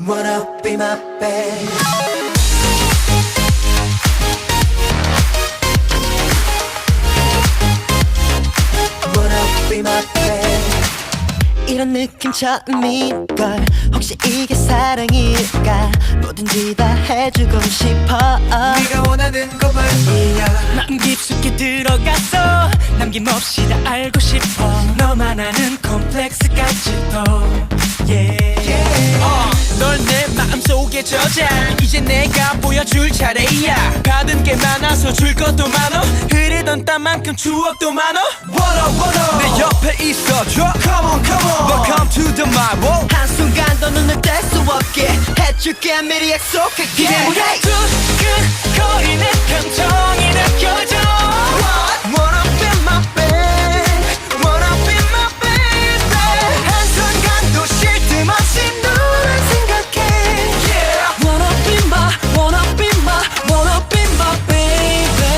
Wanna be my babe. Wanna be my babe. 이런 느낌 처음일걸. 혹시 이게 사랑일까? 뭐든지 다 해주고 싶어. 네가 원하는 것만이야. 마음 깊숙이 들어갔어. 남김없이 다 알고 싶어. 너만 아는 콤플렉스까지도 널 내 마음속에 저장. 이제 내가 보여줄 차례야. 받은 게 많아서 줄 것도 많어. 흐르던 땀만큼 추억도 많어. 내 옆에 있어줘. Come on, come on. Welcome to the my world. 한순간도 눈을 뗄 수 없게 해줄게. 미리 약속할게. 이게 뭐야? 두근거리는 감정이 느껴져. Wanna be my babe. Wanna be my baby. 한순간도 쉴 틈 없이 너를 생각해. Wanna be my, wanna be my, wanna be my baby.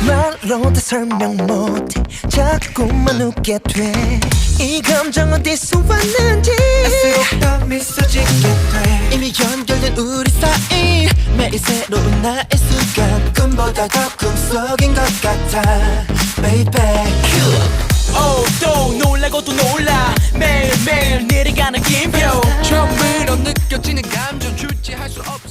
말로 다 설명 못해. 자꾸만 웃게 돼. 이 감정 어디서 왔는지 갈수록 더 미소 짓게 돼. 이미 연결된 우리 사이. 매일 새로운 나의 순간. 꿈보다 더 꿈속인 것 같아 Baby. 또 놀라고 또 놀라. 매일매일 내려가는 김표. 처음으로 느껴지는 감정 주체할 수 없.